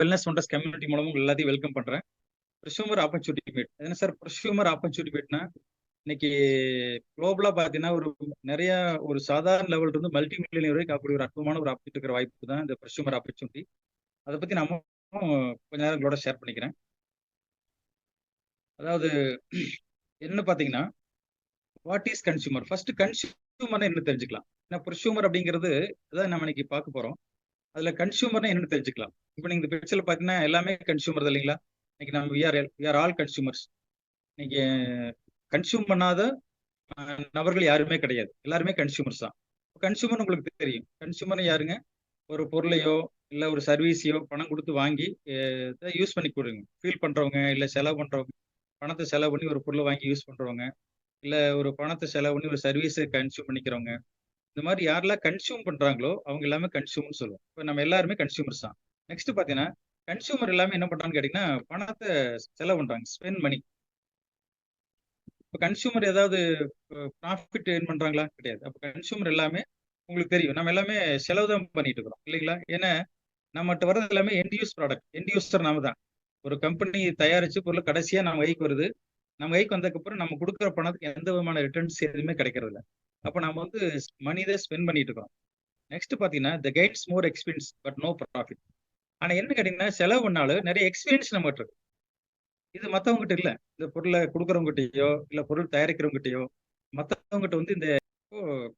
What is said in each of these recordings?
Wellness wonders community மூலமா உங்க எல்லாத்தையும் வெல்கம் பண்றேன். ப்ரொசூமர் ஆப்பர்ச்சுனிட்டி மீட். என்ன சார் ப்ரொசூமர் ஆப்பர்ச்சுனிட்டி மீட்னா, இன்னைக்கு குளோபலா பார்த்தீங்கன்னா, நிறைய ஒரு சாதாரண லெவல் இருந்து மல்டி மில்லியனர் வரைக்கும் அப்படி ஒரு அற்புதமான ஒரு ஆப்பர்ச்சுனிட்டி இருக்கிற வாய்ப்பு தான் இந்த ப்ரொசூமர் ஆப்பர்ச்சுனிட்டி. அதை பத்தி நம்ம கொஞ்ச நேரம் உங்களோட ஷேர் பண்ணிக்கிறேன். அதாவது என்ன பார்த்தீங்கன்னா, வாட் இஸ் கன்சூமர்? ஃபர்ஸ்ட் கன்சூமர்னா என்ன தெரிஞ்சுக்கலாம். ஏன்னா ப்ரொசூமர் அப்படிங்கிறது அதான் நம்ம இன்னைக்கு பார்க்க போறோம். அதுல கன்சூமர்னா என்னன்னு தெரிஞ்சுக்கலாம். இப்போ நீங்க இந்த பிக்சர்ல பார்த்தீங்கன்னா எல்லாமே கன்சூமர் தான் இல்லைங்களா? இன்னைக்கு நம்ம வி ஆர் ஆல் கன்சூமர்ஸ். நீங்க கன்சியூம் பண்ணாத நபர்கள் யாருமே கிடையாது. எல்லாருமே கன்சியூமர்ஸ் தான். கன்சியூமர் உங்களுக்கு தெரியும். கன்சியூமர் யாருங்க? ஒரு பொருளையோ இல்ல ஒரு சர்வீஸையோ பணம் கொடுத்து வாங்கி யூஸ் பண்ணி கொடுங்க. ஃபீல் பண்றவங்க, இல்ல செலவு பண்றவங்க, பணத்தை செலவு பண்ணி ஒரு பொருளை வாங்கி யூஸ் பண்றவங்க, இல்ல ஒரு பணத்தை செலவு பண்ணி ஒரு சர்வீஸை கன்சியூம் பண்ணிக்கிறவங்க. இந்த மாதிரி யாரெல்லாம் கன்சியூம் பண்றாங்களோ அவங்க எல்லாமே கன்சியூம்னு சொல்லுவோம். இப்போ நம்ம எல்லாருமே கன்சியூமர்ஸ் தான். நெக்ஸ்ட் பாத்தீங்கன்னா, கன்சியூமர் எல்லாமே என்ன பண்றாங்கன்னு கேட்டீங்கன்னா, பணத்தை செலவு பண்றாங்க, ஸ்பெண்ட் மணி. இப்போ கன்சியூமர் ஏதாவது ப்ராஃபிட் ஏர்ன் பண்றாங்களா? கிடையாது. அப்போ கன்சியூமர் எல்லாமே உங்களுக்கு தெரியும். நம்ம எல்லாமே செலவு தான் பண்ணிட்டு இருக்கிறோம் இல்லைங்களா? ஏன்னா நம்மகிட்ட வர்றது எல்லாமே end use product. End user நாம தான். ஒரு கம்பெனி தயாரிச்சு பொருள் கடைசியா நம்ம கைக்கு வருது. நம்ம கைக்கு வந்ததுக்கப்புறம் நம்ம கொடுக்குற பணத்துக்கு எந்த விதமான ரிட்டர்ன்ஸ் எதுவுமே கிடைக்கிறது இல்லை. அப்போ நம்ம வந்து மணி தான் ஸ்பெண்ட் பண்ணிட்டு இருக்கோம். நெக்ஸ்ட் பாத்தீங்கன்னா, the gains more experience but no profit. ஆனா என்ன கேட்டீங்கன்னா, செலவு பண்ணாலும் நிறைய எக்ஸ்பீரியன்ஸ் நம்மகிட்ட இருக்கு. இது மத்தவங்ககிட்ட இல்ல. இந்த பொருளை கொடுக்குறவங்ககிட்டயோ இல்ல பொருள் தயாரிக்கிறவங்ககிட்டயோ மத்தவங்ககிட்ட வந்து இந்த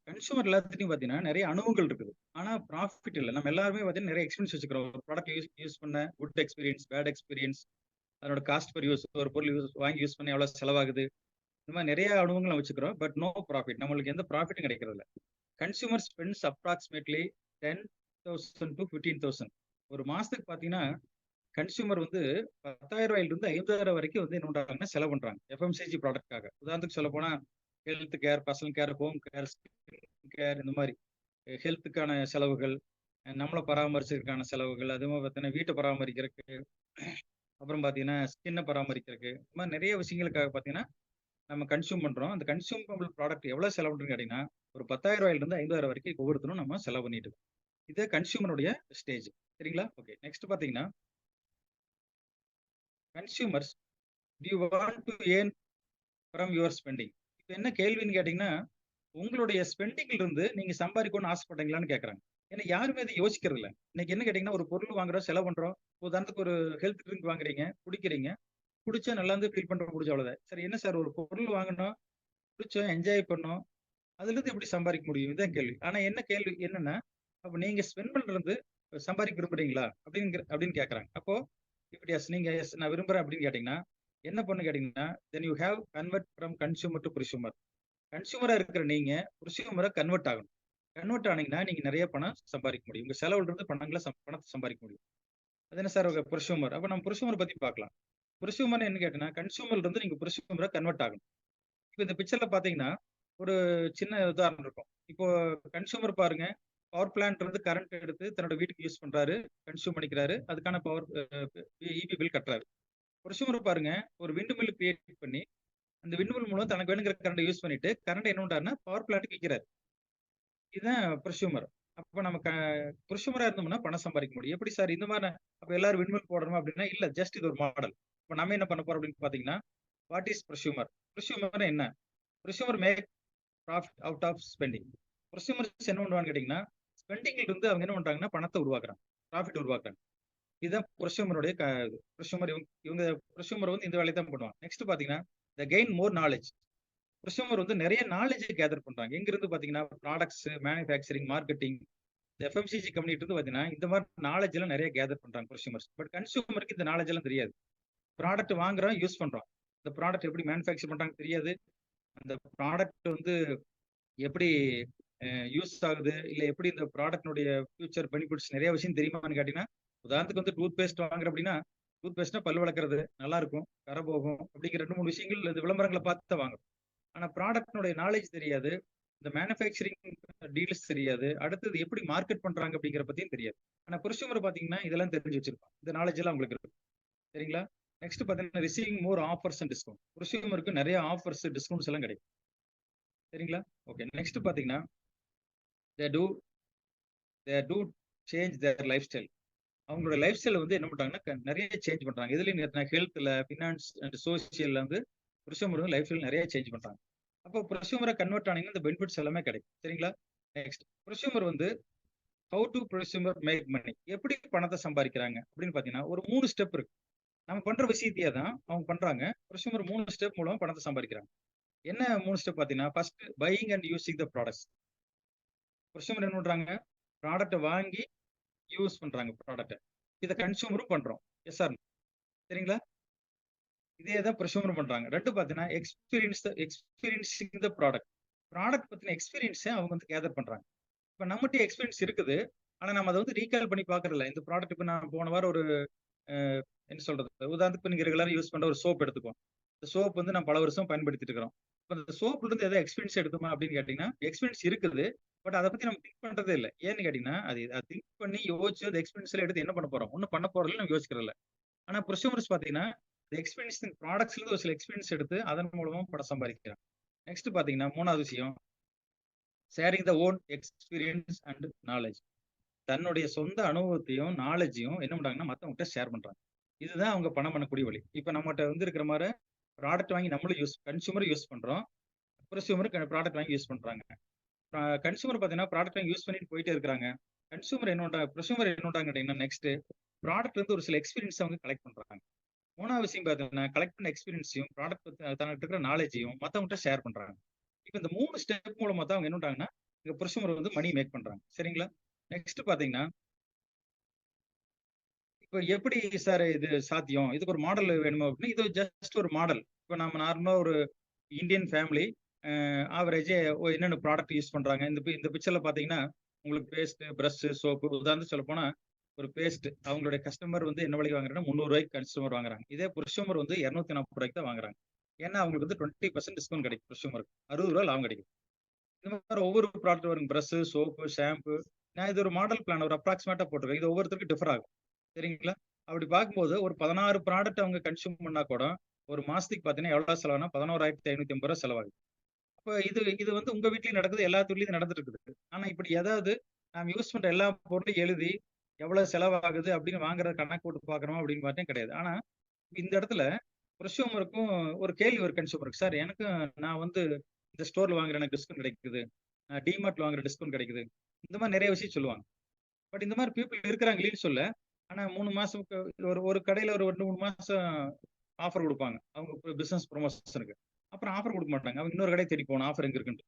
கன்சூமர் எல்லாத்துட்டையும் பாத்தீங்கன்னா நிறைய அனுபவங்கள் இருக்குது. ஆனா ப்ராஃபிட் இல்லை. நம்ம எல்லாருமே பாத்தீங்கன்னா நிறைய எக்ஸ்பீரியன்ஸ் வச்சுக்கிறோம். ஒரு ப்ராடக்ட் யூஸ் பண்ண குட் எக்ஸ்பீரியன்ஸ், பேட் எக்ஸ்பீரியன்ஸ், அதோட காஸ்ட் பர் யூஸ், ஒரு பொருள் வாங்கி யூஸ் பண்ணி எவ்வளவு செலவாகுது, இந்த மாதிரி நிறைய அனுபவங்கள் நம்ம வச்சுக்கிறோம். But no profit. நம்மளுக்கு எந்த ப்ராஃபிட்டும் கிடைக்கிறது இல்லை. Consumer spends approximately 10,000 to 15,000. ஒரு மாசத்துக்கு பாத்தீங்கன்னா கன்சூமர் வந்து 10,000 ரூபாயிலிருந்து 50,000 வரைக்கும் வந்து என்ன பண்றாங்கன்னா செலவு பண்றாங்க எஃப்எம்சிஜி ப்ராடக்ட்காக. உதாரணத்துக்கு சொல்ல போனா health care, personal care, home care, skin care, இந்த மாதிரி ஹெல்த்துக்கான செலவுகள், நம்மளை பராமரிச்சதுக்கான செலவுகள், அது மாதிரி பார்த்தீங்கன்னா வீட்டை பராமரிக்கிறதுக்கு, அப்புறம் பார்த்தீங்கன்னா ஸ்கின்னை பராமரிக்கிறதுக்கு, இந்த மாதிரி நிறைய விஷயங்களுக்காக பார்த்தீங்கன்னா நம்ம கன்சியூம் பண்றோம். அந்த கன்சியூமபிள் ப்ராடக்ட் எவ்வளவு செலவு பண்றோம்னு கேட்டீங்கன்னா ஒரு 10,000 ரூபாயிலிருந்து 50,000 வரைக்கும் ஒவ்வொருத்தரும் நம்ம செலவு பண்ணிட்டு இருக்கோம். இது கன்சியூமருடைய ஸ்டேஜ். சரிங்களா? ஓகே, நெக்ஸ்ட் பாத்தீங்கன்னா, consumers to you want to earn from your spending. இப்போ என்ன கேள்வின்னு கேட்டீங்கன்னா, உங்களுடைய ஸ்பெண்டிங்ல இருந்து நீங்க சம்பாதிக்கணும்னு ஆசைப்பட்டீங்களான்னு கேட்கறாங்க. ஏன்னா யாருமே அதை யோசிக்கிறது இல்லை. இன்னைக்கு என்ன கேட்டீங்கன்னா, ஒரு பொருள் வாங்குறோம், செலவு பண்றோம். உதாரணத்துக்கு ஒரு ஹெல்த் ட்ரிங்க் வாங்குறீங்க, குடிக்கிறீங்க, குடிச்சா நல்லா இருந்து ஃபீல் பண்றோம், குடிச்ச அவ்வளவுதான். சரி, என்ன சார், ஒரு பொருள் வாங்கணும், குடிச்சோம், என்ஜாய் பண்ணோம், அதுல இருந்து எப்படி சம்பாதிக்க முடியும்? இதுதான் கேள்வி. ஆனா என்ன கேள்வி என்னன்னா, அப்ப நீங்க ஸ்பெண்ட் பண்றது சம்பாதிக்க விரும்புறீங்களா அப்படின்னு கேட்கறாங்க. அப்போ இப்படி எஸ், நீங்க எஸ் நான் விரும்புறேன் அப்படின்னு கேட்டீங்கன்னா என்ன பண்ணு கேட்டீங்கன்னா, then you have convert from consumer to prosumer. கன்சூமரா இருக்கிற நீங்க ப்ரொசூமரா கன்வெர்ட் ஆகணும். கன்வெர்ட் ஆனீங்கன்னா நீங்க நிறைய பணம் சம்பாதிக்க முடியும். உங்க செலவுல இருந்து பணத்தை சம்பாதிக்க முடியும். அது என்ன சார் ப்ரொசூமர்? அப்ப நம்ம ப்ரொசூமர் பத்தி பார்க்கலாம். ப்ரொசூமர் என்ன கேட்டீங்கன்னா, கன்சூமர்ல இருந்து நீங்க ப்ரொசூமரா கன்வெர்ட் ஆகணும். இப்போ இந்த பிக்சர்ல பாத்தீங்கன்னா ஒரு சின்ன உதாரணம் இருக்கும். இப்போ கன்சூமர் பாருங்க, பவர் பிளான்ட் இருந்து கரண்ட் எடுத்து தன்னோட வீட்டுக்கு யூஸ் பண்றாரு, கன்சூம் பண்ணிக்கிறாரு, அதுக்கான பவர் இபி பில் கட்டுறாரு. ப்ரொசூமர் பாருங்க, ஒரு விண்ட் மில் கிரியேட் பண்ணி அந்த விண்ட் மில் மூலம் தனக்கு வேணுங்கிற கரண்ட் யூஸ் பண்ணிட்டு கரண்ட் என்ன பண்றாருன்னா பவர் பிளான்ட்டுக்கு விற்கிறாரு. இதுதான் ப்ரொசூமர். அப்ப நம்ம ப்ரொசூமரா இருந்தோம்னா பணம் சம்பாதிக்க முடியும். எப்படி சார் இந்த மாதிரி அப்ப எல்லாரும் விண்ட் மில் போடணுமா அப்படின்னா இல்ல, ஜஸ்ட் இது ஒரு மாடல். இப்ப நம்ம என்ன பண்ண போறோம் அப்படின்னு பாத்தீங்கன்னா, வாட் இஸ் ப்ரொசூமர்? ப்ரொசூமர் என்ன? Prosumer make profit out of spending. Prosumers என்ன பண்ணுவான்னு கேட்டீங்கன்னா, ஸ்பெண்டிங்ல இருந்து அவங்க என்ன பண்றாங்கன்னா பணத்தை உருவாக்குறாங்க, ப்ராஃபிட் உருவாக்குறாங்க. இதுதான் ப்ரொசூமருடைய ப்ரொசூமர். இவங்க ப்ரொசூமர் வந்து இந்த வேலையை தான் பண்ணுவாங்க. நெக்ஸ்ட் பாத்தீங்கன்னா, த கெயின் மோர் நாலேஜ். ப்ரொசூமர் வந்து நிறைய நாலேஜ் கேதர் பண்றாங்க. எங்க இருந்து பாத்தீங்கன்னா, ப்ராடக்ட்ஸ், மேனுஃபேக்சரிங், மார்க்கெட்டிங், எஃப்எம்சிஜி கம்பெனிட்டு இருந்து பாத்தீங்கன்னா இந்த மாதிரி நாலேஜ் எல்லாம் நிறைய கேதர் பண்றாங்க ப்ரொசூமர்ஸ். பட் கன்சூமருக்கு இந்த நாலேஜ் எல்லாம் தெரியாது. ப்ராடக்ட் வாங்குறோம், யூஸ் பண்றோம், இந்த ப்ராடக்ட் எப்படி மேனுஃபேக்சர் பண்றாங்க தெரியாது. அந்த ப்ராடக்ட் வந்து எப்படி யூஸ் ஆகுது, இல்ல எப்படி இந்த ப்ராடக்ட்னுடைய ஃபியூச்சர் பெனிஃபிட்ஸ் நிறைய விஷயம் தெரியுமான்னு கேட்டீங்கன்னா, உதாரணத்துக்கு வந்து டூத் பேஸ்ட் வாங்குற அப்படின்னா, டூத் பேஸ்ட்னா பல் வளர்க்கறது நல்லா இருக்கும், கரை போகும் அப்படிங்கிற 2 3 விஷயங்கள் இந்த விளம்பரங்களை பார்த்து தான் வாங்குறோம். ஆனா ப்ராடக்ட்னுடைய நாலேஜ் தெரியாது, இந்த மேனுஃபேக்சரிங் டீல்ஸ் தெரியாது, அடுத்தது எப்படி மார்க்கெட் பண்றாங்க அப்படிங்கிற பத்தியும் தெரியாது. ஆனா ப்ரொசூமர் பாத்தீங்கன்னா இதெல்லாம் தெரிஞ்சு வச்சிருப்பான். இந்த நாலேஜ் எல்லாம் உங்களுக்கு இருக்கு. சரிங்களா? நெக்ஸ்ட் பாத்தீங்கன்னா, receiving more offers and discount. ப்ரொசூமருக்கு நிறைய ஆஃபர்ஸ், டிஸ்கவுண்ட்ஸ் எல்லாம் கிடைக்கும். சரிங்களா? ஓகே, நெக்ஸ்ட் பாத்தீங்கன்னா, they do they do change their life style. அவங்களோட லைஃப் ஸ்டைல வந்து என்ன பண்றாங்கன்னா, நெறைய சேஞ்ச் பண்றாங்க. எதுலயும் ஹெல்த்ல, ஃபினான்ஸ் அண்ட் சோசியல்ல வந்து பிரஷுமர் வந்து லைஃப் ஸ்டைல் நெறைய சேஞ்ச் பண்றாங்க. அப்போ பிரஷுமரா கன்வெர்ட் ஆனீங்கன்னா, இந்த பெனிஃபிட்ஸ் எல்லாமே கிடைக்கும். சரிங்களா? நெக்ஸ்ட் பிரஷுமர் வந்து ஹவ் டூ பிரஷுமர் மேக் மனி? எப்படி பணத்த சம்பாரிக்கிறாங்க அப்படின்னு பார்த்தீங்கன்னா, ஒரு 3 ஸ்டெப் இருக்கு. நம்ம பண்ற விஷயத்தையே தான் அவங்க பண்றாங்க. பிரஷுமர் 3 ஸ்டெப் மூலமா பணத்த சம்பாரிக்கிறாங்க. என்ன 3 ஸ்டெப் பார்த்தீங்கன்னா, first buying and using the products. Prosumer என்ன பண்றாங்க? ப்ராடக்ட்ட வாங்கி யூஸ் பண்றாங்க ப்ராடக்ட்ட. இத கன்சியூமரும் பண்றோம். Yes or no? சரிங்களா? இதே தான் பிரஷுமரும் பண்றாங்க. 2 பார்த்தீங்கன்னா, எக்ஸ்பீரியன்சிங் த ப்ராடக்ட். ப்ராடக்ட் பத்தின எக்ஸ்பீரியன்ஸ அவங்க வந்து கேதர் பண்றாங்க. இப்ப நம்மட்ட எக்ஸ்பீரியன்ஸ் இருக்குது. ஆனா நம்ம அத வந்து ரீகால் பண்ணி பார்க்கறதில்ல. இந்த ப்ராடக்ட் இப்ப நான் போன வாரம் ஒரு அ என்ன சொல்றது? உதாரணத்துக்கு இப்ப நீங்க ரெகுலரா யூஸ் பண்ற ஒரு சோப் எடுத்துக்குவோம். இந்த சோப் வந்து நான் பல வருஷம் பயன்படுத்திட்டு இருக்கிறோம். இப்ப அந்த சோப்ல இருந்து ஏதாவது எக்ஸ்பீரியன்ஸ் எடுத்தோமா அப்படின்னு கேட்டீங்கன்னா, எக்ஸ்பீரியன்ஸ் இருக்குது. பட் அத பத்தி நம்ம திங்க் பண்றதே இல்ல. ஏன்னு கேட்டீங்கன்னா, அத திங்க் பண்ணி யோசிச்சு அந்த எக்ஸ்பீரியன்ஸ்லாம் எடுத்து என்ன பண்ண போறோம்? ஒண்ணும் பண்ண போறதில்ல. நம்ம யோசிக்கிறதில்ல. ஆனா ப்ரொஸ்யூமர்ஸ் பார்த்தீங்கன்னா, இந்த எக்ஸ்பீரியன்ஸ் ப்ராடக்ட்ஸ்ல இருந்து ஒரு சில எக்ஸ்பீரியன்ஸ் எடுத்து அதன் மூலமா பணம் சம்பாதிக்கிறாங்க. நெக்ஸ்ட் பார்த்தீங்கன்னா, 3வது விஷயம் sharing the own experience and knowledge. தன்னுடைய சொந்த அனுபவத்தையும், நாலேட்ஜையும் என்ன பண்றாங்கன்னா, மத்தவங்ககிட்ட ஷேர் பண்றாங்க. இதுதான் அவங்க பணம் பண்ணக்கூடிய வழி. இப்ப நம்மட்ட வந்து இருக்கிற மாரி ப்ராடக்ட் வாங்கி நம்மளும் கன்சியூமரும் யூஸ் பண்றோம். ப்ரொஸ்யூமரும் ப்ராடக்ட் வாங்கி யூஸ் பண்றாங்க. கன்சியூமர் பார்த்தீங்கன்னா, ப்ராடக்ட் வாங்கி யூஸ் பண்ணிட்டு போயிட்டே இருக்கிறாங்க. ப்ரொஸ்யூமர் என்ன பண்றாங்க கேட்டீங்கன்னா, நெக்ஸ்ட் ப்ராடக்ட்ல இருந்து ஒரு சில எக்ஸ்பீரியன்ஸ் அவங்க கலெக்ட் பண்றாங்க. 3வது விஷயம் பார்த்தீங்கன்னா, கலெக்ட் பண்ண எக்ஸ்பீரியன்ஸையும், ப்ராடக்ட் பத்தி தன்கிட்ட இருக்கிற நாலேட்ஜையும் மத்தவங்ககிட்ட ஷேர் பண்றாங்க. இப்ப இந்த 3 ஸ்டெப் மூலமா தான் அவங்க என்ன பண்றாங்கன்னா, இங்க ப்ரொஸ்யூமர் வந்து மணி மேக் பண்றாங்க. சரிங்களா? நெக்ஸ்ட் பார்த்தீங்கன்னா, இப்ப எப்படி சார் இது சாத்தியம்? இதுக்கு ஒரு மாடல் வேணுமா அப்படின்னா, இது ஜஸ்ட் ஒரு மாடல். இப்ப நம்ம நார்மலா ஒரு இந்தியன் ஃபேமிலி ஆவரேஜா என்னென்ன ப்ராடக்ட் யூஸ் பண்றாங்க. இந்த பிக்சர்ல பார்த்தீங்கன்னா, உங்களுக்கு பேஸ்ட், பிரஷ், சோப்பு உதாரணத்துக்கு சொல்லப்போனா, ஒரு பேஸ்ட் அவங்களுடைய கஸ்டமர் வந்து என்ன விலைக்கு வாங்குறாங்கன்னா, ரூ. 300 கஸ்டமர் வாங்குறாங்க. இதே புருஷமர் வந்து ரூ. 240 தான் வாங்குறாங்க. ஏன்னா, அவங்களுக்கு வந்து 20% டிஸ்கவுண்ட் கிடைக்கும் புருஷமருக்கு. ரூ. 60 லாபம் கிடைக்கும். இந்த மாரி ஒவ்வொரு ப்ராடக்ட் வரும். Brush, soap, shampoo. நான் இது ஒரு மாடல் பிளான் ஒரு அப்ராக்ஸிமேட்டா போட்டிருக்கேன். இது ஒவ்வொருத்தருக்கும் டிஃபர் ஆகும். சரிங்களா? அப்படி பார்க்கும்போது ஒரு 16 ப்ராடக்ட் அவங்க கன்சியூம் பண்ணா கூட, ஒரு மாசத்துக்கு பார்த்தீங்கன்னா, எவ்வளோ செலவாகும்னா, ரூ. 11,550 செலவாகுது. அப்ப இது இது வந்து உங்க வீட்லயும் நடக்குது. எல்லா வீட்லயும் இது நடந்துட்டு இருக்குது. ஆனா இப்படி ஏதாவது நாம யூஸ் பண்ற எல்லா பொருளையும் எழுதி, எவ்வளவு செலவாகுது அப்படின்னு வாங்குறத கணக்கு போட்டு பார்க்கிறோமா அப்படின்னு பார்த்தா கிடையாது. ஆனா இந்த இடத்துல கன்சியூமருக்கும் ஒரு கேள்வி ஒரு கன்சியூமருக்கு, சார் எனக்கும் நான் வந்து இந்த ஸ்டோர்ல வாங்குறேன் எனக்கு டிஸ்கவுண்ட் கிடைக்குது. டிமார்ட்ல வாங்குற டிஸ்கவுண்ட் கிடைக்குது. இந்த மாரி நெறைய விஷயம் சொல்லுவாங்க. பட் இந்த மாரி பீப்பிள் இருக்கிறாங்க இல்லைன்னு சொல்லல. ஆனா 3 மாசம்க்கு ஒரு ஒரு கடையில ஒரு 2, 3 மாசம் ஆஃபர் குடுப்பாங்க. அவங்க பிசினஸ் ப்ரமோஷனுக்கு. அப்புறம் ஆஃபர் குடுக்க மாட்டாங்க. அவங்க இன்னொரு கடைய தேடி போணும் ஆஃபர் எங்க இருக்குன்ட்டு.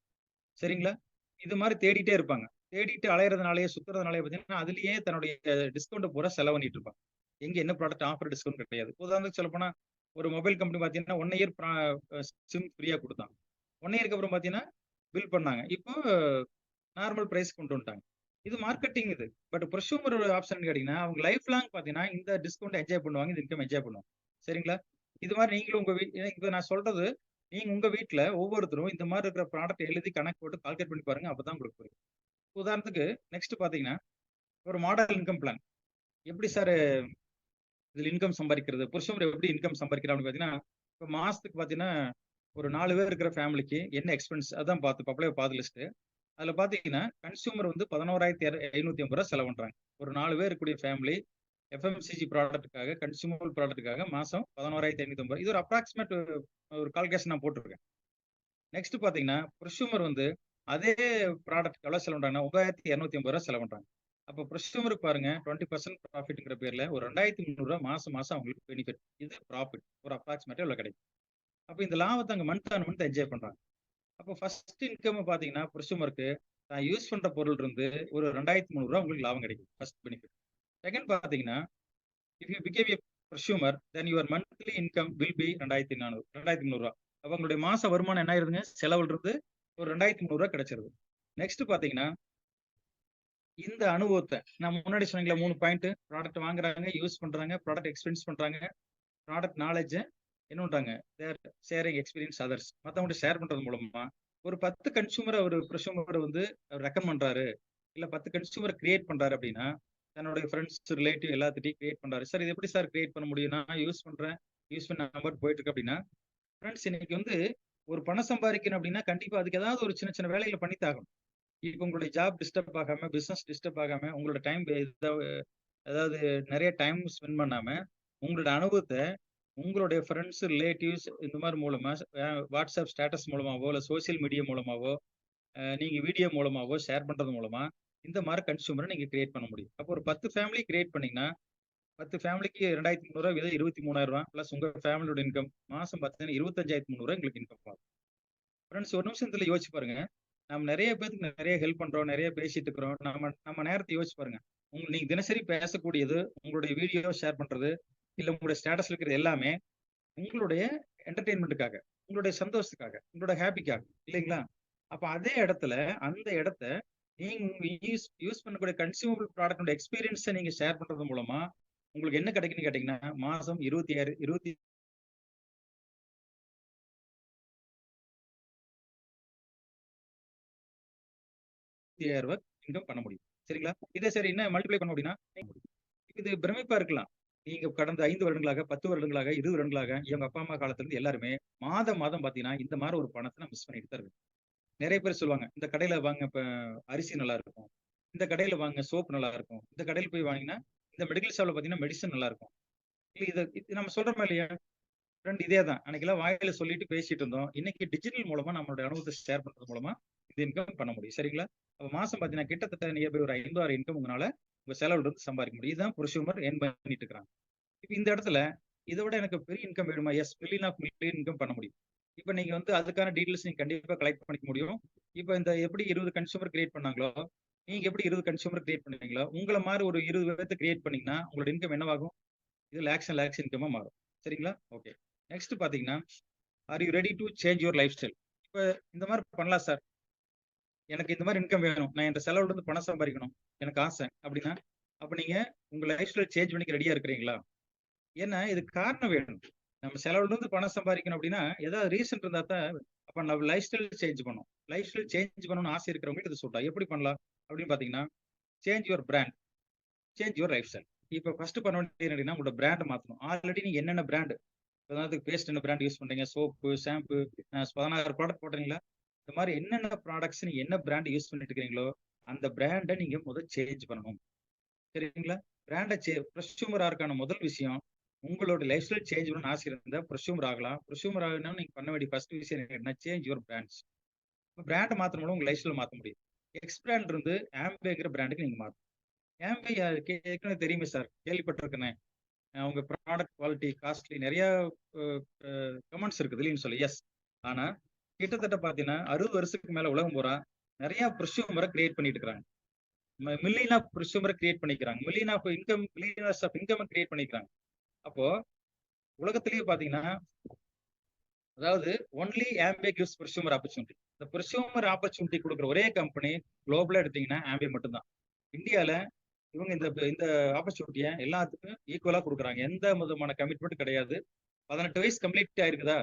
சரிங்களா? இது மாரி தேடிட்டே இருப்பாங்க. தேடிட்டு அலையறதுனாலயே, சுத்துறதுனாலயே பார்த்தீங்கன்னா, அதிலேயே தன்னுடைய டிஸ்கவுண்ட்ட பூரா செலவு பண்ணிட்டு இருப்பாங்க. எங்க என்ன ப்ராடக்ட் ஆஃபர் டிஸ்கவுண்ட் கிடையாது. உதாரணத்துக்கு சொல்லப்போனா, ஒரு மொபைல் கம்பெனி பார்த்தீங்கன்னா, 1 இயர் சிம் ஃப்ரீயா குடுத்தாங்க. 1 இயர்க்கு அப்புறம் பார்த்தீங்கன்னா, பில் பண்ணாங்க. இப்போ நார்மல் பிரைஸ் கொண்டு வந்துட்டாங்க. இது மார்க்கெட்டிங் இது. பட் புரொஸ்யூமர் ஆப்ஷன் கேட்டீங்கன்னா, அவங்க லைஃப் லாங் பார்த்தீங்கன்னா, இந்த டிஸ்கவுண்ட் என்ஜாய் பண்ணுவாங்க. இந்த இன்கம் என்ஜாய் பண்ணுவாங்க. சரிங்களா? இது மாரி நீங்களும் உங்க இப்ப நான் சொல்றது, நீங்க உங்க வீட்ல ஒவ்வொருத்தரும் இந்த மாரி இருக்கிற ப்ராடக்ட் எழுதி கணக்கு போட்டு கால்குலேட் பண்ணி பாருங்க. அப்பதான் உங்களுக்கு புரியும். உதாரணத்துக்கு நெக்ஸ்ட் பார்த்தீங்கன்னா, ஒரு மாடல் இன்கம் பிளான். எப்படி சார் இதுல இன்கம் சம்பாரிக்கிறது? புருஷன் எப்படி இன்கம் சம்பாரிக்கிறார் அப்படின்னு பார்த்தீங்கன்னா, இப்ப மாசத்துக்கு பார்த்தீங்கன்னா, ஒரு 4 பேர் இருக்கிற ஃபேமிலிக்கு என்ன எக்ஸ்பென்ஸ் அதான் அப்படியே பாத்து லிஸ்ட். அதுல பார்த்தீங்கன்னா, கன்சியூமர் வந்து ரூ. 11,550 செலவு பண்றாங்க. ஒரு 4 பேர் இருக்கக்கூடிய ஃபேமிலி எஃப்எம்சிஜி ப்ராடக்ட்க்காக, கன்சியூமபிள் ப்ராடக்ட்க்காக மாசம் 11,550 இது ஒரு அப்ராக்ஸிமேட் ஒரு கால்குலேஷன் நான் போட்டுருக்கேன். நெக்ஸ்ட் பார்த்தீங்கன்னா, ப்ரொஸ்யூமர் வந்து அதே ப்ராடக்ட்க்கு எவ்வளோ செலவு பண்றாங்கன்னா, ரூ. 9,250 செலவு பண்றாங்க. அப்ப ப்ரொஸ்யூமருக்கு பாருங்க 20% ப்ராஃபிட்ங்கிற பேர்ல ஒரு ரூ. 2,300 மாசம் மாசம் அவங்களுக்கு பெனிஃபிட். இது ப்ராஃபிட். ஒரு அப்ராக்ஸிமேட்டா இவ்வளோ கிடைக்கும். அப்ப இந்த லாபத்த அங்க மந்த் ஆன் மந்த் என்ஜாய் பண்றாங்க. அப்போ ஃபர்ஸ்ட் இன்கம் பார்த்தீங்கன்னா, ப்ரொஸ்யூமருக்கு தான் யூஸ் பண்ற பொருள் இருந்து ஒரு ரூ. 2,300 உங்களுக்கு லாபம் கிடைக்கும். First benefit. செகண்ட் பார்த்தீங்கன்னா, if you become a prosumer, then your monthly income will be 2,400 ரூ. 2,300 அப்ப உங்களுடைய மாச வருமானம் என்ன ஆயிருதுங்க? செலவுல இருந்து ஒரு ரூ. 2,300 கிடைச்சிருது. நெக்ஸ்ட் பார்த்தீங்கன்னா, இந்த அனுபவத்த நான் முன்னாடி சொன்னீங்கல்ல 3 பாயிண்ட் ப்ராடக்ட் வாங்குறாங்க, யூஸ் பண்றாங்க, ப்ராடக்ட் எக்ஸ்பீரியன்ஸ் பண்றாங்க, ப்ராடக்ட் நாலேட்ஜ என்ன பண்றாங்க? தேர் ஷேரிங் எக்ஸ்பீரியன்ஸ் அதர்ஸ். மத்தவங்கட்ட ஷேர் பண்றது மூலமா ஒரு 10 கன்சியூமர ஒரு ப்ரொஸ்யூமர் வந்து ரெக்கமெண்ட் பண்றாரு. இல்ல 10 கன்சியூமர் கிரியேட் பண்றாரு அப்படின்னா, தன்னுடைய ஃபிரெண்ட்ஸ், ரிலேட்டிவ் எல்லாத்துட்டயும் கிரியேட் பண்றாரு. சார் இது எப்படி சார் கிரியேட் பண்ண முடியும்? நான் யூஸ் பண்றேன். யூஸ் பண்ண நம்பர் போயிட்டு இருக்கு அப்படின்னா, ஃபிரெண்ட்ஸ் இன்னைக்கு வந்து ஒரு பணம் சம்பாதிக்கணும் அப்படின்னா, கண்டிப்பா அதுக்கு ஏதாவது ஒரு சின்ன சின்ன வேலைகள பண்ணித்தான் ஆகணும். இப்ப உங்களுடைய ஜாப் டிஸ்டர்ப் ஆகாம, பிசினஸ் டிஸ்டர்ப் ஆகாம, உங்களோட டைம் அதாவது நிறைய டைம் ஸ்பெண்ட் பண்ணாம, உங்களோட அனுபவத்த உங்களுடைய ஃப்ரெண்ட்ஸ், ரிலேட்டிவ்ஸ் இந்த மாரி மூலமா WhatsApp ஸ்டேட்டஸ் மூலமாவோ, இல்ல சோசியல் மீடியா மூலமாவோ, நீங்க வீடியோ மூலமாவோ ஷேர் பண்றது மூலமா, இந்த மாரி கன்சியூமர நீங்க கிரியேட் பண்ண முடியும். அப்போ ஒரு 10 ஃபேமிலி கிரியேட் பண்ணீங்கன்னா, 10 ஃபேமிலிக்கு ரூ. 2,300 வீதம் ரூ. 23,000 பிளஸ் உங்க ஃபேமிலியோட இன்கம் மாசம் பார்த்தீங்கன்னா, ரூ. 25,300 உங்களுக்கு இன்கம் ஆகும். ஃபிரெண்ட்ஸ் ஒரு நிமிஷம் இதுல யோசிச்சு பாருங்க. நம்ம நெறைய பேத்துக்கு நெறைய ஹெல்ப் பண்றோம், நெறைய பேசிட்டு இருக்கிறோம். நம்ம நம்ம நேரத்த யோசிச்சு பாருங்க. நீங்க தினசரி பேசக்கூடியது, உங்களுடைய வீடியோ ஷேர் பண்றது, இல்ல உங்களுடைய ஸ்டேட்டஸ்ல இருக்கிறது எல்லாமே உங்களுடைய என்டர்டெயின்மென்ட்க்காக, உங்களுடைய சந்தோஷத்துக்காக, உங்களோட ஹேப்பிக்காக இல்லைங்களா? அப்ப அதே இடத்துல, அந்த இடத்த நீங்க யூஸ் யூஸ் பண்ணக்கூடிய கன்சியூமபிள் ப்ராடக்ட்டோட எக்ஸ்பீரியன்ஸ நீங்க ஷேர் பண்றது மூலமா, உங்களுக்கு என்ன கிடைக்கும்னு கேட்டீங்கன்னா, மாசம் 26 ரூ. 25,000 இன்கம் பண்ண முடியும். சரிங்களா? இதே சரி என்ன மல்டிப்ளை பண்ணோம் அப்படின்னா, இது பிரமிப்பா இருக்கலாம். நீங்க கடந்த 5 வருடங்களாக, 10 வருடங்களாக, 20 வருடங்களாக, எங்க அப்பா, அம்மா காலத்துல இருந்து எல்லாருமே மாதம், மாதம் பார்த்தீங்கன்னா, இந்த மாரி ஒரு பணத்த நான் மிஸ் பண்ணிட்டு தான் இருக்கேன். நெறைய பேர் சொல்லுவாங்க, "இந்த கடையில வாங்க இப்ப அரிசி நல்லா இருக்கும். இந்த கடையில வாங்க சோப் நல்லா இருக்கும். இந்த கடையில போய் வாங்கினா, இந்த மெடிக்கல் ஷாப்ல பார்த்தீங்கன்னா, மெடிசின் நல்லா இருக்கும்." இல்ல இது நம்ம சொல்றோமா இல்லையா? ஃப்ரெண்ட் இதே தான். அன்னைக்கெல்லாம் வாயில சொல்லிட்டு பேசிட்டு இருந்தோம். இன்னைக்கு டிஜிட்டல் மூலமா நம்மளுடைய அனுபவத்த ஷேர் பண்றது மூலமா இந்த இன்கம் பண்ண முடியும். சரிங்களா? அப்ப மாசம் பார்த்தீங்கன்னா, கிட்டத்தட்ட நியர் பை ஒரு 50,000 இன்கம் உங்கனால உங்க செலவுல இருந்து சம்பாதிக்க முடியும். இதுதான் புருஷுமர் ஏர்ன் பண்ணிட்டு இருக்கிறாங்க. இப்ப இந்த இடத்துல இத விட எனக்கு பெரிய இன்கம் வேணுமா? Yes million of million income பண்ண முடியும். இப்ப நீங்க வந்து அதுக்கான டீடெயில்ஸ் நீங்க கண்டிப்பா கலெக்ட் பண்ணிக்க முடியும். இப்ப இந்த எப்படி 20 கன்சியூமர் கிரியேட் பண்ணாங்களோ, நீங்க எப்படி 20 கன்சியூமர் கிரியேட் பண்ணீங்களோ, உங்கள மாரி ஒரு 20 பேத்த கிரியேட் பண்ணீங்கன்னா, உங்களோட இன்கம் என்னவாகும்? இது லேக்ஸ் அண்ட் லேக்ஸ் இன்கமா மாறும். சரிங்களா? ஓகே. நெக்ஸ்ட் பார்த்தீங்கன்னா, are you ready to change your lifestyle? இப்ப இந்த மாரி பண்ணலாம் சார். எனக்கு இந்த மாரி இன்கம் வேணும். நான் இந்த செலவுல இருந்து பணம் சம்பாரிக்கணும். எனக்கு ஆசை. அப்படின்னா, அப்ப நீங்க உங்க லைஃப் ஸ்டைல் சேஞ்ச் பண்ணிக்க ரெடியா இருக்கிறீங்களா? ஏன்னா, இதுக்கு காரணம் வேணும். நம்ம செலவுல இருந்து பணம் சம்பாதிக்கணும் அப்படின்னா, ஏதாவது ரீசன் இருந்தா தான் அப்ப நம்ம லைஃப் ஸ்டைல் சேஞ்ச் பண்ணணும். லைஃப் ஸ்டைல் சேஞ்ச் பண்ணணும்னு ஆசை இருக்கிறவங்களுக்கு இது சூட் ஆகும். எப்படி பண்ணலாம்? அப்படின்னு பார்த்தீங்கன்னா, change your brand, change your lifestyle. இப்ப ஃபர்ஸ்ட் பண்ண வேண்டியது என்னன்னா, உங்களோட பிராண்ட் மாத்தணும். ஆல்ரெடி நீங்க என்னென்ன பிராண்ட் உதாரணத்துக்கு பேஸ்ட் என்ன பிராண்ட் யூஸ் பண்றீங்க? சோப்பு, ஷாம்பு 16 ப்ராடக்ட் போடுறீங்களா? இந்த மாரி என்னென்ன ப்ராடக்ட்ஸ் நீங்க என்ன பிராண்ட் யூஸ் பண்ணிட்டு இருக்கிறீங்களோ, அந்த பிராண்ட நீங்க சேஞ்ச் பண்ணணும். சரிங்களா? பிராண்ட ப்ரொஸ்யூமர் ஆறதுக்கான முதல் விஷயம், உங்களோட லைஃப் ஸ்டைல் சேஞ்ச் பண்ணணும்னு ஆசை இருந்தா ப்ரொஸ்யூமர் ஆகலாம். ப்ரொஸ்யூமர் ஆகணும்னா நீங்க பண்ண வேண்டிய ஃபர்ஸ்ட் விஷயம் என்னன்னா, சேஞ்ச் யுவர் பிராண்ட்ஸ். பிராண்ட மாத்துற மூலம் உங்க லைஃப் ஸ்டைல மாத்த முடியும். எக்ஸ் பிராண்ட் இருந்து ஆம்பேங்கிற பிராண்டுக்கு நீங்க மாத்தணும். ஆம்பே ஏற்கனவே தெரியுமே சார். கேள்விப்பட்டிருக்கேனே. உங்க ப்ராடக்ட் குவாலிட்டி, காஸ்ட்லி நெறைய அ அ கமெண்ட்ஸ் இருக்குது இல்லைன்னு சொல்லி. எஸ். ஆனா, கிட்டத்தட்ட பார்த்தீங்கன்னா, 60 வருஷத்துக்கு மேல உலகம் பூரா நெறைய ப்ரொஸ்யூமர கிரியேட் பண்ணிட்டு இருக்காங்க. மில்லியன் ஆஃப் ப்ரொஸ்யூமர கிரியேட் பண்ணிக்கிறாங்க. மில்லியனர்ஸ் ஆஃப் இன்கம் கிரியேட் பண்ணிக்கிறாங்க. அப்போ உலகத்திலேயே பார்த்தீங்கன்னா, அதாவது ஒன்லி ஆம்பே கிவ்ஸ் ப்ரொஸ்யூமர் ஆப்பர்ச்சுனிட்டி. இந்த ப்ரொஸ்யூமர் ஆப்பர்ச்சுனிட்டி குடுக்குற ஒரே கம்பெனி குளோபலா எடுத்தீங்கன்னா ஆம்பே மட்டும் தான். இந்தியால இவங்க இந்த இந்த ஆப்பர்ச்சுனிட்டிய எல்லாத்துக்கும் ஈக்குவலா குடுக்குறாங்க. எந்த விதமான கமிட்மென்ட் கிடையாது. 18 வயசு கம்ப்ளீட் ஆயிருக்குதா?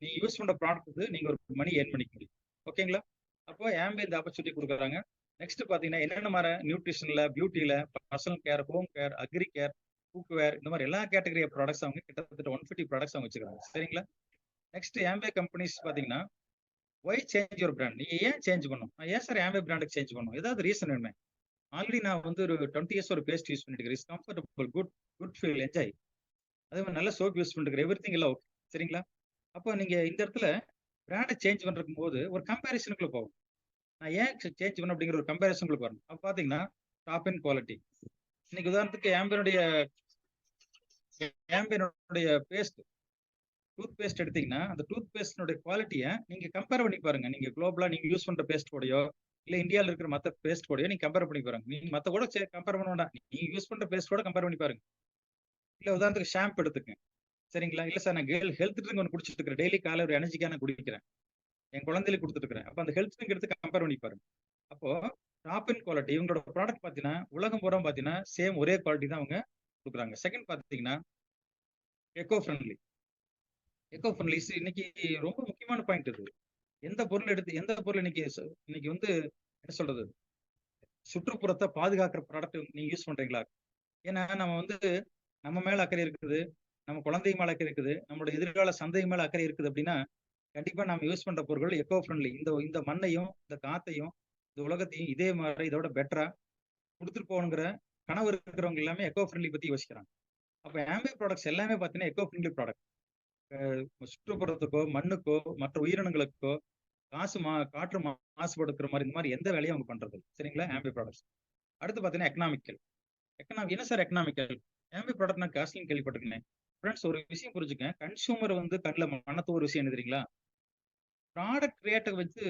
நீங்க யூஸ் பண்ற ப்ராடக்ட்க்கு நீங்க ஒரு மணி ஏர்ன் பண்ணிக்க முடியும். ஓகேங்களா? அப்போ ஆம்பே இந்த ஆப்பர்ச்சுனிட்டி குடுக்குறாங்க. நெக்ஸ்ட் பார்த்தீங்கன்னா, என்னென்ன மாரி நியூட்ரிஷன்ல, பியூட்டில, personal care, home care, agri care, cookware இந்த மாரி எல்லா கேட்டகரி ஆஃப் ப்ராடக்ட்ஸ் அவங்க கிட்டத்தட்ட 150 ப்ராடக்ட்ஸ் அவங்க வச்சுக்கிறாங்க. சரிங்களா? நெக்ஸ்ட் ஆம்பே கம்பெனிஸ் பார்த்தீங்கன்னா, ஒய் சேஞ்ச் யுவர் பிராண்ட்? நீங்க ஏன் சேஞ்ச் பண்ணணும்? நான் ஏன் சார் ஆம்பே பிராண்டுக்கு சேஞ்ச் பண்ணணும்? ஏதாவது ரீசன் வேணுமே. ஆல்ரெடி நான் வந்து ஒரு 20 இயர்ஸ் ஒரு பேஸ்ட் யூஸ் பண்ணிட்டு இருக்கிறேன். It's comfortable, good feel, enjoy. அதே மாரி நல்ல சோப் யூஸ் பண்ணிட்டு இருக்கிறேன். எவ்ரிதிங் எல்லாம் ஓகே. சரிங்களா? அப்போ நீங்க இந்த இடத்துல பிராண்ட சேஞ்ச் பண்றக்கும்போது ஒரு கம்பேரிசனுக்குள்ள போகும். நான் ஏன் சேஞ்ச் பண்ணணும் அப்படிங்கிற ஒரு கம்பேரிசனுக்குள்ள வரணும். அப்ப பார்த்தீங்கன்னா, டாப் அண்ட் குவாலிட்டி. இன்னைக்கு உதாரணத்துக்கு ஆம்பியனுடைய டூத் பேஸ்ட் எடுத்தீங்கன்னா, அந்த டூத் பேஸ்ட்னுடைய குவாலிட்டிய நீங்க கம்பேர் பண்ணி பாருங்க. நீங்க குளோபலா நீங்க யூஸ் பண்ற பேஸ்ட் கூடயோ, இல்ல இந்தியால இருக்கிற மத்த பேஸ்ட் கூடயோ நீங்க கம்பேர் பண்ணி பாருங்க. நீங்க மத்த கூட கம்பேர் பண்ண வேண்டாம். நீங்க யூஸ் பண்ற பேஸ்ட் கூட கம்பேர் பண்ணி பாருங்க. இல்ல உதாரணத்துக்கு ஷாம்பு எடுத்துக்கங்க. சரிங்களா? இல்ல சார் நான் ஹெல்த் ட்ரிங்க் ஒண்ணு குடிச்சிட்டு இருக்கிறேன். டெய்லி காலைல ஒரு எனர்ஜிக்காக நான் குடிக்கிறேன். என் குழந்தைகளுக்கு குடுத்துட்டு இருக்கிறேன். அப்ப அந்த ஹெல்த் ட்ரிங்க் எடுத்து கம்பேர் பண்ணி பாருங்க. அப்போ டாப் அண்ட் குவாலிட்டி இவங்களோட ப்ராடக்ட் பார்த்தீங்கன்னா, உலகம் பூரா பார்த்தீங்கன்னா, சேம் ஒரே குவாலிட்டி தான் அவங்க குடுக்குறாங்க. செகண்ட் பார்த்தீங்கன்னா, எக்கோ ஃப்ரெண்ட்லி. எக்கோ ஃப்ரெண்ட்லி இன்னைக்கு ரொம்ப முக்கியமான பாயிண்ட் இது. எந்த பொருள் இன்னைக்கு வந்து என்ன சொல்றது? சுற்றுப்புறத்த பாதுகாக்கிற ப்ராடக்ட் நீங்க யூஸ் பண்றீங்களா? ஏன்னா நம்ம வந்து நம்ம மேல அக்கறை இருக்குது. நம்ம குழந்தை மேல அக்கறை இருக்குது. நம்மளோட எதிர்கால சந்ததி மேல அக்கறை இருக்குது அப்படின்னா, கண்டிப்பா நம்ம யூஸ் பண்ற பொருட்கள் எக்கோ ஃப்ரெண்ட்லி. இந்த இந்த மண்ணையும், இந்த காத்தையும், இந்த உலகத்தையும் இதே மாரி இதோட பெட்டரா குடுத்துட்டு போகணுங்கிற கனவு இருக்கிறவங்க எல்லாமே எக்கோ ஃப்ரெண்ட்லி பத்தி யோசிக்கிறாங்க. அப்ப ஆம்பே ப்ராடக்ட்ஸ் எல்லாமே பார்த்தீங்கன்னா எக்கோ ஃப்ரெண்ட்லி ப்ராடக்ட். சுற்றுப்புறத்துக்கோ, மண்ணுக்கோ, மற்ற உயிரினங்களுக்கோ, காற்று மாசுபடுத்துற மாரி இந்த மாரி எந்த வேலையும் அவங்க பண்றது இல்ல. சரிங்களா? ஆம்பே ப்ராடக்ட்ஸ். அடுத்து பார்த்தீங்கன்னா எக்கனாமிக்கல். என்ன சார் எக்கனாமிக்கல்? ஆம்பே ப்ராடக்ட் நான் காஸ்ட்லின்னு கேள்விப்பட்டிருக்கேனே. ஃபிரெண்ட்ஸ் ஒரு விஷயம் புரிஞ்சுக்கங்க. கன்சியூமர் வந்து கண்ல மனத்த ஒரு விஷயம் என்ன தெரியுங்களா? ப்ராடக்ட் ரேட்ட வச்சு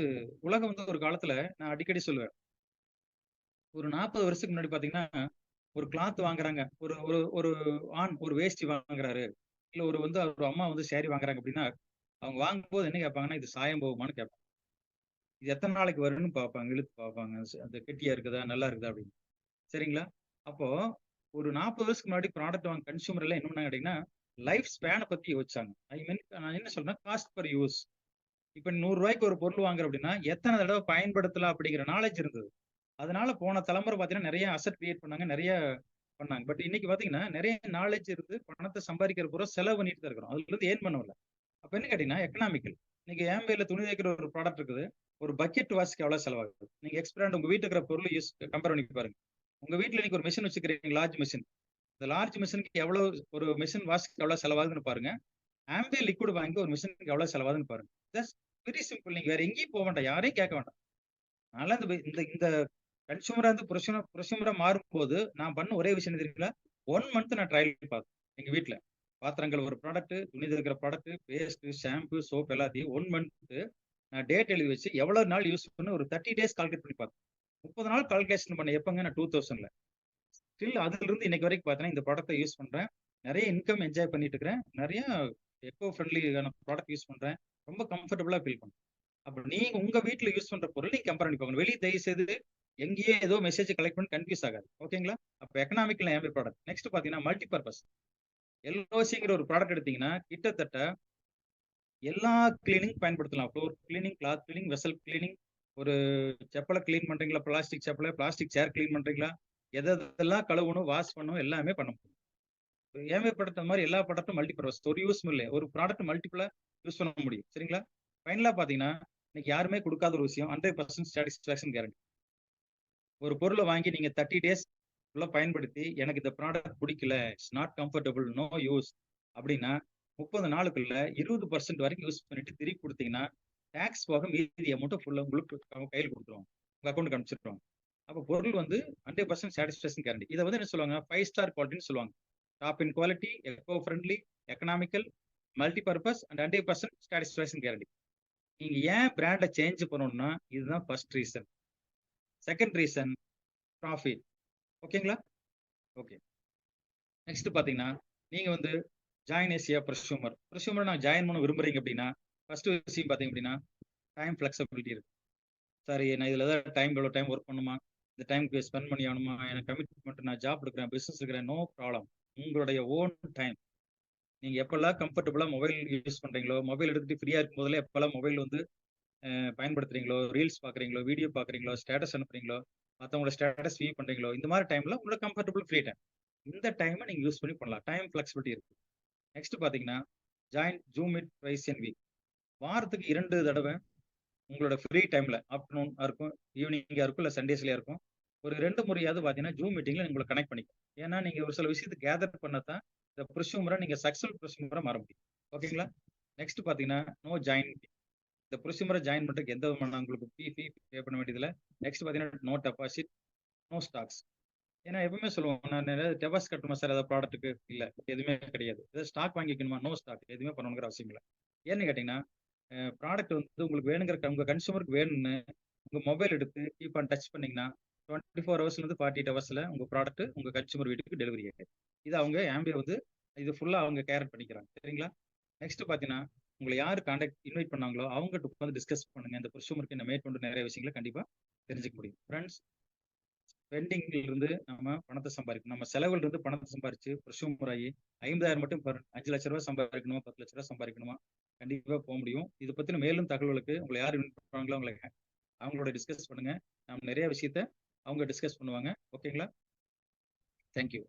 உலகம் வந்து ஒரு காலத்துல நான் அடிக்கடி சொல்லுவேன். ஒரு 40 வருஷத்துக்கு முன்னாடி பார்த்தீங்கன்னா, ஒரு கிளாத் வாங்குறாங்க. ஒரு ஒரு ஒரு ஆண் ஒரு வேஷ்டி வாங்குறாரு. இல்ல ஒரு அம்மா வந்து சாரி வாங்குறாங்க அப்படின்னா, அவங்க வாங்கும்போது என்ன கேட்பாங்கன்னா, "இது சாயம் போகுமான்னு?" கேட்பாங்க. இது எத்தன நாளைக்கு வரும்ன்னு பார்ப்பாங்க. இழுத்து பார்ப்பாங்க. அது கெட்டியா இருக்குதா? நல்லா இருக்குதா? அப்படின்னு. சரிங்களா? அப்போ ஒரு 40 வருஷத்துக்கு முன்னாடி ப்ராடக்ட் வாங்க கன்சியூமர் எல்லாம் என்ன பண்ணாங்க கேட்டீங்கன்னா, லைஃப் ஸ்பேன பத்தி யோசிச்சாங்க. ஐ மீன் நான் என்ன சொல்றேன்னா, காஸ்ட் பெர் யூஸ். இப்ப ரூ. 100க்கு ஒரு பொருள் வாங்குறோம் அப்படின்னா, எத்தன தடவ பயன்படுத்தலாம் அப்படிங்கிற நாலேட்ஜ் இருந்தது. அதனால போன தலைமுறை பார்த்தீங்கன்னா, நெறைய அசெட் கிரியேட் பண்ணாங்க. நெறைய பண்ணாங்க. பட் இன்னைக்கு பார்த்தீங்கன்னா, நெறைய நாலேட்ஜ் இருந்து பணத்த சம்பாதிக்கிற பூரா செலவு பண்ணிட்டு தான் இருக்கிறோம். அதுலருந்து ஏர்ன் பண்ண முடியல. அப்ப என்ன கேட்டீங்கன்னா, எக்கனாமிக்கல். இன்னைக்கு Amwayல துணி தைக்கிற ஒரு ப்ராடக்ட் இருக்குது. ஒரு பக்கெட் வாஷ்க்கு எவ்வளவு செலவாகுது? நீங்க எக்ஸ்பிரண்ட் உங்க வீட்ல இருக்கிற பொருள் கம்பேர் பண்ணி பாருங்க. உங்க வீட்ல இன்னைக்கு ஒரு மெஷின் வச்சுக்கிறீங்க, லார்ஜ் மெஷின். இந்த லார்ஜ் மெஷினுக்கு ஒரு மெஷின் வாஷ்க்கு எவ்வளவு செலவாகுதுன்னு பாருங்க. Amway லிக்விட் வாங்கி ஒரு மெஷினுக்கு எவ்வளவு செலவாகுதுன்னு பாருங்க. Just very simple. நீங்க வேற எங்கேயும் போ வேண்டாம். யாரையும் கேட்க வேண்டாம். அதனால இந்த இந்த கன்சியூமரா இருந்து புரொஸ்யூமரா மாறும்போது, நான் பண்ண ஒரே விஷயம் என்ன தெரியுங்களா? 1 மந்த் நான் ட்ரையல் பார்த்தேன். எங்க வீட்ல. பாத்திரம் கழுவுற ப்ராடக்ட், துணி துவைக்கிற ப்ராடக்ட், பேஸ்ட், ஷாம்பு, சோப் எல்லாத்தையும் 1 மந்த் நான் டேட் எழுதி வச்சு எவ்வளவு நாள் யூஸ் பண்ண ஒரு 30 டேஸ் கால்குலேட் பண்ணி பார்த்தேன். 30 நாள் கால்குலேஷன் பண்ணேன். எப்பங்க? நான் 2000ல. ஸ்டில் அதிலிருந்து இன்னைக்கு வரைக்கும் பார்த்தீங்கன்னா, இந்த ப்ராடக்ட்ட யூஸ் பண்றேன். நெறைய இன்கம் என்ஜாய் பண்ணிட்டு இருக்கிறேன். நெறைய எக்கோ ஃப்ரெண்ட்லியான ப்ராடக்ட் யூஸ் பண்றேன். ரொம்ப கம்ஃபர்டபுளா ஃபீல் பண்றேன். அப்ப நீங்க உங்க வீட்ல யூஸ் பண்ற பொருள் நீங்க கம்பேர் பண்ணி பாக்கணும். வெளிய தயவு செய்து எங்கேயோ ஏதோ மெசேஜ் கலெக்ட் பண்ணி கன்ஃப்யூஸ் ஆகாது. ஓகேங்களா? அப்ப எக்கனாமிக்கல் ஆம்பிள் ப்ராடக்ட். நெக்ஸ்ட் பாத்தீங்கன்னா மல்டி பர்ப்பஸ். எல்ஓசிங்கிற ஒரு ப்ராடக்ட் எடுத்தீங்கன்னா, கிட்டத்தட்ட எல்லா கிளீனிங் பயன்படுத்தலாம். Floor cleaning, cloth cleaning, vessel cleaning, ஒரு செப்பல கிளீன் பண்றீங்களா? பிளாஸ்டிக் செப்பல, பிளாஸ்டிக் சேர் கிளீன் பண்றீங்களா? எதெல்லாம் கழுவணும், வாஷ் பண்ணணும் எல்லாமே பண்ண முடியும். ஏஎம்ஐ ப்ராடக்ட் அந்த மாரி எல்லா ப்ராடக்ட்டும் மல்டி பர்ப்பஸ். ஒரு யூஸ்ம் இல்ல. ஒரு ப்ராடக்ட் மல்டிபிளா யூஸ் பண்ண முடியும். சரிங்களா? ஃபைனலா பாத்தீங்கன்னா, இன்னைக்கு யாருமே குடுக்காத ஒரு விஷயம் 100% சாட்டிஸ்ஃபாக்ஷன் கேரண்டி. ஒரு பொருள வாங்கி நீங்க 30 டேஸ் உள்ள பயன்படுத்தி, எனக்கு இந்த ப்ராடக்ட் புடிக்கல, it's not comfortable, no use அப்படின்னா, 30 நாளுக்குள்ள 20% வரைக்கும் யூஸ் பண்ணிட்டு திருப்பி குடுத்தீங்கன்னா, டாக்ஸ் போக மீதி அமௌண்ட்ட ஃபுல்லா உங்களுக்கு அவங்க கையில குடுத்துருவாங்க. உங்க அக்கவுண்ட்க்கு அனுப்பிச்சுருவாங்க. அப்ப பொருள் வந்து 100% சாட்டிஸ்ஃபேக்ஷன் கேரண்டி. இத வந்து என்ன சொல்லுவாங்க? 5 ஸ்டார் குவாலிட்டின்னு சொல்லுவாங்க. Top in quality, echo friendly, economical, multi purpose and 100% satisfaction guarantee. நீங்க ஏன் பிராண்ட சேஞ்ச் பண்ணணும்னா, இதுதான் first reason. Second reason profit. ஓகேங்களா? ஓகே. நெக்ஸ்ட் பார்த்தீங்கன்னா, நீங்க வந்து ஜாயின் ஏஸ் எ ப்ரொஸ்யூமர். ப்ரொஸ்யூமரா நான் ஜாயின் பண்ண விரும்புறீங்க அப்படின்னா, ஃபர்ஸ்ட் விஷயம் பார்த்தீங்க அப்படின்னா, டைம் ஃப்ளெக்ஸிபிலிட்டி இருக்கு. சரி நான் இதுல ஏதாவது இவ்வளோ டைம் ஒர்க் பண்ணணுமா? இந்த டைம்க்கு ஸ்பெண்ட் பண்ணி ஆகணுமா? எனக்கு கமிட்மெண்ட் நான் ஜாப் எடுக்கிறேன், பிசினஸ் இருக்கிறேன். No problem. உங்களுடைய ஓன் டைம். நீங்க எப்பல்லாம் கம்ஃபர்டபுளா மொபைல் யூஸ் பண்றீங்களோ, மொபைல் எடுத்துட்டு ஃப்ரீயா இருக்கும் போதெல்லாம் எப்பல்லாம் மொபைல் வந்து பயன்படுத்துறீங்களோ, ரீல்ஸ் பார்க்குறீங்களோ, வீடியோ பார்க்குறீங்களோ, ஸ்டேட்டஸ் அனுப்புறீங்களோ, மத்தவங்களோட ஸ்டேட்டஸ் வியூ பண்றீங்களோ, இந்த மாரி டைம்ல உங்களுக்கு கம்ஃபர்டபுள் ஃப்ரீ டைம். இந்த டைம நீங்க யூஸ் பண்ணி பண்ணலாம். டைம் ஃப்ளெக்சிபிலிட்டி இருக்கு. நெக்ஸ்ட் பார்த்தீங்கன்னா, ஜாயின் ஜூம் மீட் ட்வைஸ் இன் வீக். வாரத்துக்கு 2 தடவ உங்களோட ஃப்ரீ டைம்ல ஆஃப்டர்நூனா இருக்கும், ஈவினிங்கா இருக்கும், இல்ல சண்டேஸ்லயா இருக்கும். ஒரு 2 முறையாவது பார்த்தீங்கன்னா, ஜூம் மீட்டிங்ல உங்கள கனெக்ட் பண்ணிக்கும். ஏன்னா, நீங்க ஒரு சில விஷயத்த கேதர் பண்ணா தான், இந்த ப்ரொஸ்யூமரா நீங்க சக்சஸ்ஃபுல் ப்ரொஸ்யூமரா மாற முடியும். ஓகேங்களா? நெக்ஸ்ட் பார்த்தீங்கன்னா, நோ ஜாயின். இந்த ப்ரொஸ்யூமரா ஜாயின் பண்றதுக்கு எந்த விதமான உங்களுக்கு ஃபீ பே பண்ண வேண்டியதில்ல. நெக்ஸ்ட் பார்த்தீங்கன்னா, நோ டெபாசிட், நோ ஸ்டாக்ஸ். ஏன்னா எப்பவுமே சொல்லுவோம், நான் ஏதாவது டெபாசிட் கட்டணுமா சார் ஏதாவது ப்ராடக்ட்டுக்கு? இல்ல. எதுவுமே கிடையாது. ஏதாவது ஸ்டாக் வாங்கிக்கணுமா? No stock. எதுவுமே பண்ணணுங்கிற அவசியம் இல்ல. ஏன்னு கேட்டீங்கன்னா, ப்ராடக்ட் வந்து உங்களுக்கு வேணுங்கிற உங்க கன்சியூமருக்கு வேணும்னு உங்க மொபைல் எடுத்து கீப் ஆன் டச் பண்ணீங்கன்னா, 24 ஹவர்ஸ்லேருந்து 48 ஹவர்ஸ்ல உங்க ப்ராடக்ட் உங்க கன்சியூமர் வீட்டுக்கு டெலிவரி ஆயிடும். இது அவங்க ஆம்பியர் வந்து இது ஃபுல்லா அவங்க கேர் பண்ணிக்கிறாங்க. சரிங்களா? நெக்ஸ்ட் பார்த்தீங்கன்னா, உங்கள யாரு இன்வைட் பண்ணாங்களோ அவங்ககிட்ட உட்கார்ந்து டிஸ்கஸ் பண்ணுங்க. இந்த கன்சியூமருக்கு இந்த மேற்கொண்டு நிறைய விஷயங்கள கண்டிப்பா தெரிஞ்சுக்க முடியும். ஃபிரெண்ட்ஸ், ஸ்பெண்டிங்ல இருந்து நம்ம பணத்த சம்பாதிக்கணும். நம்ம செலவுல இருந்து பணத்த சம்பாரிச்சு கன்சியூமர் ஆகி 50,000 மட்டும் ரூ. 5,00,000 சம்பாதிக்கணுமா? 10,00,000 சம்பாதிக்கணுமா? கண்டிப்பா போ முடியும். இது பத்தின மேலும் தகவலுக்கு உங்கள யார் இன்வைட் பண்றாங்களோ அவங்களோட டிஸ்கஸ் பண்ணுங்க. நம்ம நிறைய விஷயத்த அவங்க டிஸ்கஸ் பண்ணுவாங்க. ஓகேங்களா? Thank you.